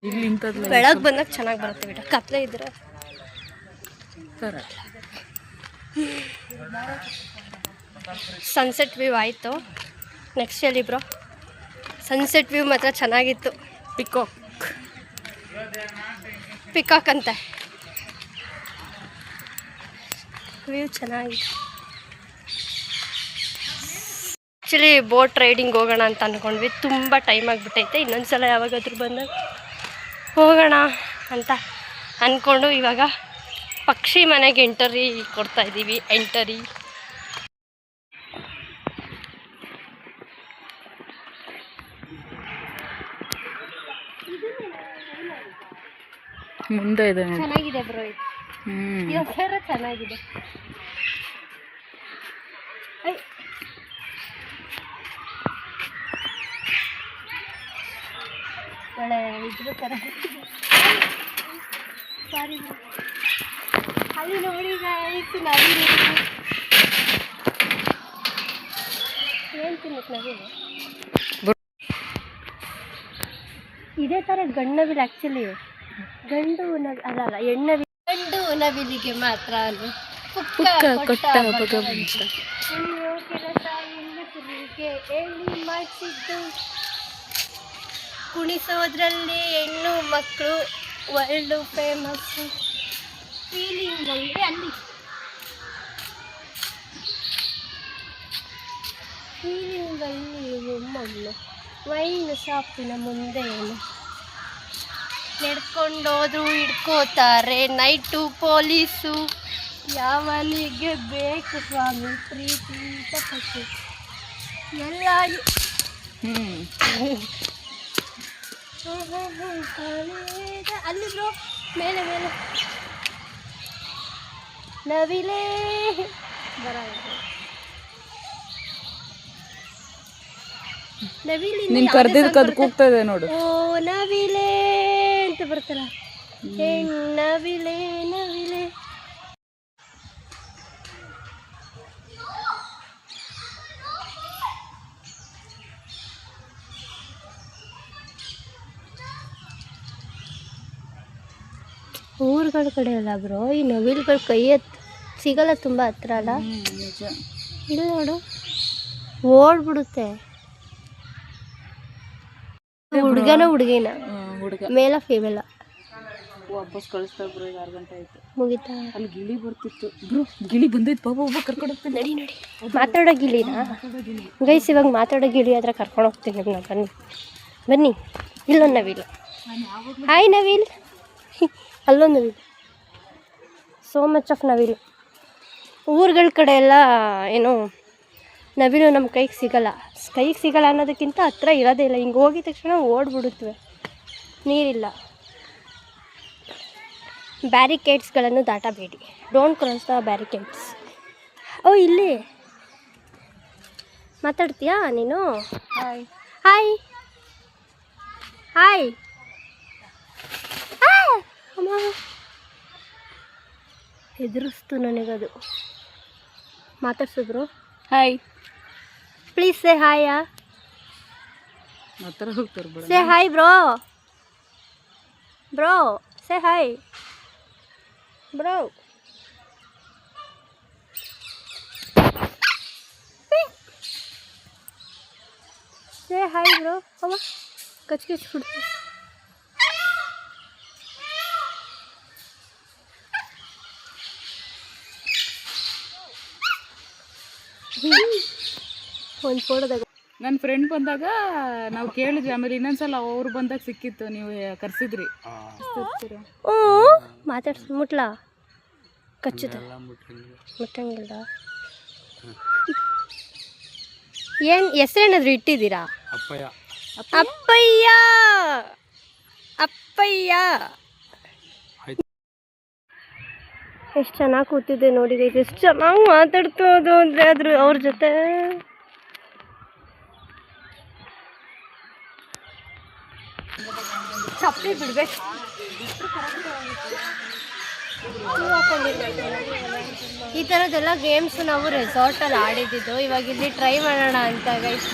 ಬೆಳಗ್ಗೆ ಬಂದಾಗ ಚೆನ್ನಾಗಿ ಬರುತ್ತೆ ಬಿಡ, ಕತ್ಲೆ ಇದ್ರೆ ಸನ್ಸೆಟ್ ವ್ಯೂ ಆಯಿತು. ನೆಕ್ಸ್ಟ್ ಎಲ್ಲಿ ಬ್ರೋ? ಸನ್ಸೆಟ್ ವ್ಯೂ ಮಾತ್ರ ಚೆನ್ನಾಗಿತ್ತು. ಪಿಕಾಕ್ ಅಂತೆ ವ್ಯೂ ಚೆನ್ನಾಗಿತ್ತು. ಆ್ಯಕ್ಚುಲಿ ಬೋಟ್ ರೈಡಿಂಗ್ ಹೋಗೋಣ ಅಂತ ಅಂದ್ಕೊಂಡ್ವಿ, ತುಂಬ ಟೈಮ್ ಆಗಿಬಿಟ್ಟೈತೆ. ಇನ್ನೊಂದು ಸಲ ಯಾವಾಗಾದ್ರೂ ಬಂದಾಗ ಹೋಗೋಣ ಅಂತ ಅಂದ್ಕೊಂಡು ಇವಾಗ ಪಕ್ಷಿ ಮನೆಗೆ ಎಂಟರಿ ಕೊಡ್ತಾಯಿದ್ದೀವಿ. ಎಂಟರಿ ಮುಂದೆ ಇದೆ, ಚೆನ್ನಾಗಿದೆ ಬ್ರೋ. ಇದು ಚೆನ್ನಾಗಿದೆ. ಒಳ್ಳೆ ಇದ್ರ ಥರ ಸಾರಿ ಅಲ್ಲಿ ನೋಡಿ ಆಯಿತು. ನವಿಲು ಏನು ತಿನ್ನಕ್ಕೆ ನವಿಲು ಇದೇ ಥರ ಗಂಡು ನವಿಲು. ಆ್ಯಕ್ಚುಲಿ ಗಂಡು ನವಿ ಅಲ್ಲ ಹೆಣ್ಣು ಗಂಡು ನವಿಲಿಗೆ ಮಾತ್ರ ಅಲ್ಲ ಕೊಟ್ಟ ಭಗವಂತ ಕೆಲಸ ಹೆಂಗಸರಿಗೆ ಹೇಳಿ ಮಾಡಿಸಿದ್ದು. ಕುಣಿಸೋದ್ರಲ್ಲಿ ಹೆಣ್ಣು ಮಕ್ಕಳು ವರ್ಲ್ಡು ಫೇಮಸ್ಸು. ಫೀಲಿಂಗಲ್ಲಿ ಅಲ್ಲಿ ಫೀಲಿಂಗಲ್ಲಿ ಹೆಣ್ಣು ವೈನ್ ಶಾಪಿನ ಮುಂದೆ ನಡ್ಕೊಂಡೋದ್ರು ಹಿಡ್ಕೋತಾರೆ ನೈಟು ಪೊಲೀಸು. ಯಾವನಿಗೆ ಬೇಕು ಸ್ವಾಮಿ ಪ್ರೀತಿ ತಪಸ್ಸು ಎಲ್ಲ ಅಲ್ಲಿ ಬ್ರೋ ಮೇಲೆ ಮೇಲೆ ನವಿಲೇ ನವಿಲಿ ಕೂಗ್ತಾ ಇದೆ ನೋಡು. ಓ ನವಿಲೇ ಅಂತ ಬರ್ತಲ್ಲ, ನವಿಲೇ ನವಿಲೇ. ಊರುಗಳ ಕಡೆ ಅಲ್ಲ ಬ್ರೋ ಈ ನವಿಲುಗಳು ಕೈ ಸಿಗಲ್ಲ, ತುಂಬ ಹತ್ರ ಅಲ್ಲ. ಇಲ್ಲ ನೋಡು ಓಡ್ಬಿಡುತ್ತೆ. ಹುಡುಗನ ಹುಡುಗಿನ ಮೇಲ ಫೀಮೇಲ ವಾಪಸ್ ಕಳಿಸ್ತಾರೆ ಬ್ರೋ. 6 ಗಂಟೆ ಆಯ್ತು ಮುಗಿತಾ? ಅಲ್ಲಿ ಗಿಳಿ ಬರ್ತಿತ್ತು ಬ್ರೋ, ಗಿಳಿ ಬಂದೈತೆ. ಬಾಬಾ ಒಬ್ಬ ಕರ್ಕೊಂಡು ಹೋಗ್ತೀನಿ. ನಡಿ ನೋಡಿ ಮಾತಾಡೋ ಗಿಳಿನಾ ಗೈಸ್? ಇವಾಗ ಮಾತಾಡೋ ಗಿಳಿ ಆದರೆ ಕರ್ಕೊಂಡು ಹೋಗ್ತೀನಿ ನಿಮ್ಮನ್ನ. ಬನ್ನಿ ಬನ್ನಿ. ಇಲ್ಲೊಂದು ನವಿಲು. ಹಾಯ್ ನವಿಲ್. ಅಲ್ಲೊಂದು ನವಿಲು. ಸೋ ಮಚ್ ಆಫ್ ನವಿಲು. ಊರುಗಳ ಕಡೆ ಎಲ್ಲ ಏನು ನವಿಲು ನಮ್ಮ ಕೈಗೆ ಸಿಗಲ್ಲ. ಕೈಗೆ ಸಿಗಲ್ಲ ಅನ್ನೋದಕ್ಕಿಂತ ಹತ್ರ ಇರೋದೇ ಇಲ್ಲ. ಹಿಂಗೆ ಹೋಗಿದ ತಕ್ಷಣ ಓಡ್ಬಿಡುತ್ತವೆ. ನೀರಿಲ್ಲ. ಬ್ಯಾರಿಕೇಡ್ಸ್ಗಳನ್ನು ದಾಟಬೇಡಿ. Don't cross the barricades. ಓ ಇಲ್ಲಿ ಮಾತಾಡ್ತೀಯಾ ನೀನು? Hi hi hi. ಅಮ್ಮ ಹೆದರಿಸ್ತು ನನಗದು. ಮಾತಾಡ್ಸಿದ್ರು. Hi please say hi. ಮಾತಾಡ ಹೋಗ್ತಾರೆ ಬಿಡು. Say hi bro. Bro say hi bro. Say hi bro. ಅವ ಕಚ್ ಕಚ್ ಬಿಡ್ತು. ಒಂದು ಫೋಟೋದಾಗ ನನ್ನ ಫ್ರೆಂಡ್ ಬಂದಾಗ ನಾವು ಕೇಳಿದ್ವಿ. ಆಮೇಲೆ ಇನ್ನೊಂದ್ಸಲ ಅವ್ರು ಬಂದಾಗ ಸಿಕ್ಕಿತ್ತು, ನೀವು ಕರ್ಸಿದ್ರಿ. ಓ ಮಾತಾಡ್ಸಿ ಮುಟ್ಲಾ ಕಚ್ಚುದ ಮುಟ್ಟಂಗಿಲ್ಲ. ಏನು ಹೆಸರೇನಾದ್ರು ಇಟ್ಟಿದ್ದೀರಾ? ಅಪ್ಪಯ್ಯ. ಅಪ್ಪಯ್ಯ ಅಪ್ಪಯ್ಯ. ಎಷ್ಟು ಚೆನ್ನಾಗಿ ಕೂತಿದ್ದೆ ನೋಡಿ ಗೈಸ್. ಎಷ್ಟು ಚೆನ್ನಾಗಿ ಮಾತಾಡ್ತೋದು ಅಂದರೆ ಅದ್ರ ಅವ್ರ ಜೊತೆ. ಚಪ್ಪಲಿ ಬಿಡ್ಬೇಕು. ಈ ಥರದ್ದೆಲ್ಲ ಗೇಮ್ಸ್ ನಾವು ರೆಸಾರ್ಟಲ್ಲಿ ಆಡಿದ್ದು. ಇವಾಗ ಇಲ್ಲಿ ಟ್ರೈ ಮಾಡೋಣ ಅಂತ ಗೈಸ್.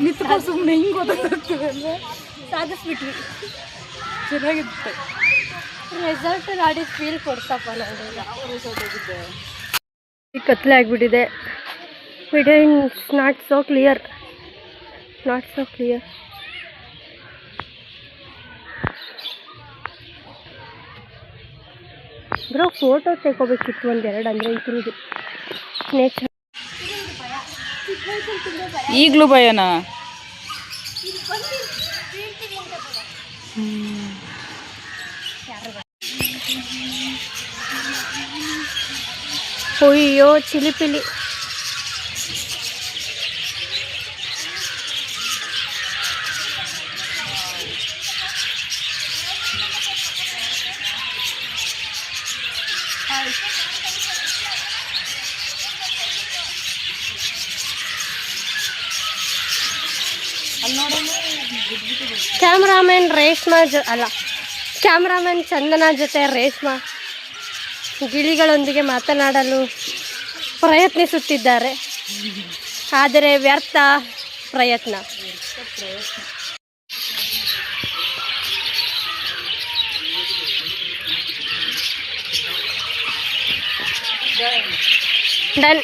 ನಿಂತ್ಕೊಂಡು ಸುಮ್ಮನೆ ಹಿಂಗೆ ಗೊತ್ತಾಗ್ತದೆ ಅಂದರೆ ಸಾಧಿಸ್ಬಿಟ್ವಿ. ಚೆನ್ನಾಗಿತ್ತು. ರೆಸಾರ್ಟ್ ಆಡಿ ಫೀಲ್ ಕೊಡ್ತಪ್ಪ ನನಗೆ. ಯಾವ ರೆಸಾರ್ಟ್ ಹೋಗಿದ್ದೆ? ಕತ್ಲೆ ಆಗಿಬಿಟ್ಟಿದೆ. Video it's not so clear. Bro photo ತೆಗೋಬೇಕಿತ್ತು ಒಂದೆರಡು, ಅಂದರೆ ಇದ್ರದ್ದು ನೇಚರ್. ಈಗಲೂ ಭಯನಾ? ಅಯ್ಯೋ ಚಿಲಿಪಿಲಿ. ಕ್ಯಾಮ್ರಾಮನ್ ರೇಷ್ಮಾ ಕ್ಯಾಮ್ರಾಮನ್ ಚಂದನ ಜೊತೆ ರೇಷ್ಮಾ ಗಿಳಿಗಳೊಂದಿಗೆ ಮಾತನಾಡಲು ಪ್ರಯತ್ನಿಸುತ್ತಿದ್ದಾರೆ, ಆದರೆ ವ್ಯರ್ಥ ಪ್ರಯತ್ನ. ಡನ್.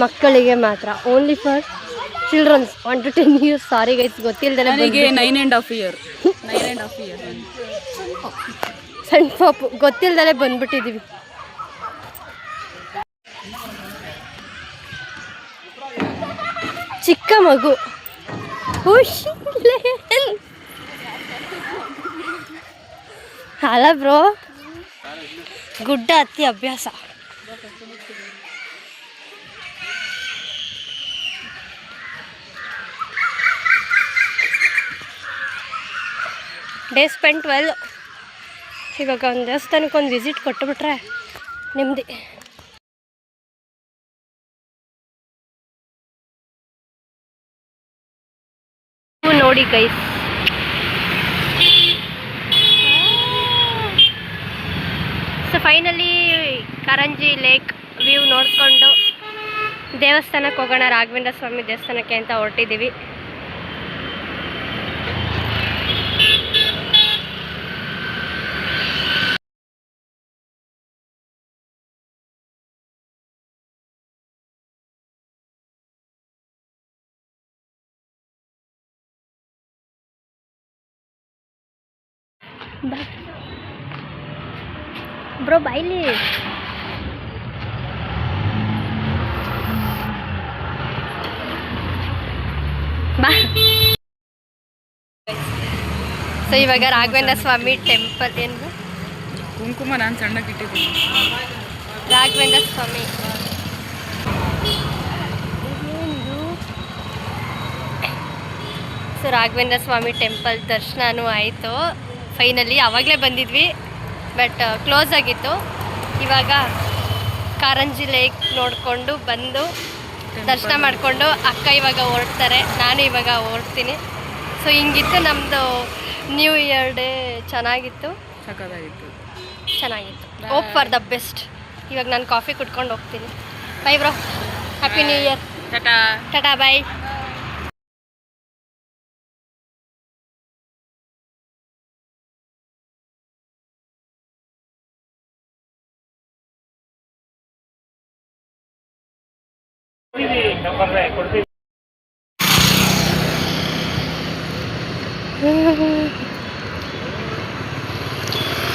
ಮಕ್ಕಳಿಗೆ ಮಾತ್ರ, only for childrens 1 to 10 years. Sorry guys, ಗೊತ್ತಿಲ್ಲದೆ ನನಗೆ 9.5 years. ಸಣ್ಣ ಪಾಪು ಗೊತ್ತಿಲ್ಲದೆ ಬಂದ್ಬಿಟ್ಟಿದ್ದೀವಿ. ಚಿಕ್ಕ ಮಗು ಅಲ್ಲ ಬ್ರೋ, ಗುಡ್ಡ ಹತ್ತಿ ಅಭ್ಯಾಸ. Day spent well. ಇವಾಗ ಒಂದು ದೇವಸ್ಥಾನಕ್ಕೆ ಒಂದು ವಿಸಿಟ್ ಕೊಟ್ಟುಬಿಟ್ರೆ ನೆಮ್ಮದಿ. ನೋಡಿ ಗೈಸ್, ಸೊ ಫೈನಲಿ ಕಾರಂಜಿ ಲೇಕ್ ವ್ಯೂ ನೋಡಿಕೊಂಡು ದೇವಸ್ಥಾನಕ್ಕೆ ಹೋಗೋಣ, ರಾಘವೇಂದ್ರ ಸ್ವಾಮಿ ದೇವಸ್ಥಾನಕ್ಕೆ ಅಂತ ಹೊರಟಿದ್ದೀವಿ. ಬ್ರೋ ಬಾಯ್ಲಿ. ಬಾ. ಸೊ ಇವಾಗ ರಾಘವೇಂದ್ರ ಸ್ವಾಮಿ ಟೆಂಪಲ್. ಏನು ಕುಂಕುಮ ನಾನು ಸಣ್ಣಕ್ಕೆ ಇಟ್ಟಿದ್ದೀನಿ. ರಾಘವೇಂದ್ರ ಸ್ವಾಮಿ ಸೊ ರಾಘವೇಂದ್ರ ಸ್ವಾಮಿ ಟೆಂಪಲ್ ದರ್ಶನನೂ ಆಯಿತು ಫೈನಲಿ. ಆವಾಗಲೇ ಬಂದಿದ್ವಿ ಬಟ್ ಕ್ಲೋಸ್ ಆಗಿತ್ತು. ಇವಾಗ ಕಾರಂಜಿ ಲೇಕ್ ನೋಡಿಕೊಂಡು ಬಂದು ದರ್ಶನ ಮಾಡಿಕೊಂಡು ಅಕ್ಕ ಇವಾಗ ಹೊರಡ್ತಾರೆ, ನಾನು ಇವಾಗ ಹೊರಡ್ತೀನಿ. ಸೊ ಹಿಂಗಿತ್ತು ನಮ್ಮದು ನ್ಯೂ ಇಯರ್ ಡೇ. ಚೆನ್ನಾಗಿತ್ತು. Hope for the best. ಇವಾಗ ನಾನು ಕಾಫಿ ಕುಡ್ಕೊಂಡು ಹೋಗ್ತೀನಿ. Bye bro, happy new year. Tata bye.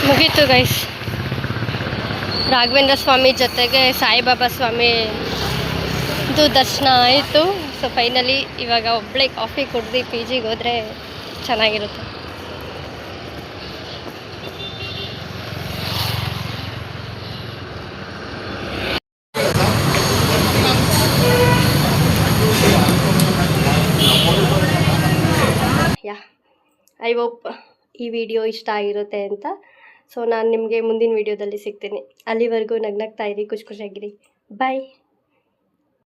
ಮುಗೀತು ಗೈಸ್. ರಾಘವೇಂದ್ರ ಸ್ವಾಮಿ ಜೊತೆಗೆ ಸಾಯಿಬಾಬಾ ಸ್ವಾಮಿದು ದರ್ಶನ ಆಯಿತು. ಸೊ ಫೈನಲಿ ಇವಾಗ ಒಬ್ಬಳೇ ಕಾಫಿ ಕುಡ್ದು ಪಿ ಜಿಗೆ ಹೋದರೆ ಚೆನ್ನಾಗಿರುತ್ತೆ. ಐ ಹೋಪ್ ಈ ವಿಡಿಯೋ ಇಷ್ಟ ಆಗಿರುತ್ತೆ ಅಂತ. ಸೊ ನಾನು ನಿಮಗೆ ಮುಂದಿನ ವಿಡಿಯೋದಲ್ಲಿ ಸಿಗ್ತೀನಿ. ಅಲ್ಲಿವರೆಗೂ ನಗ್ನಗ್ತಾ ಇರಿ, ಖುಷಿಯಾಗಿರಿ. ಬಾಯ್.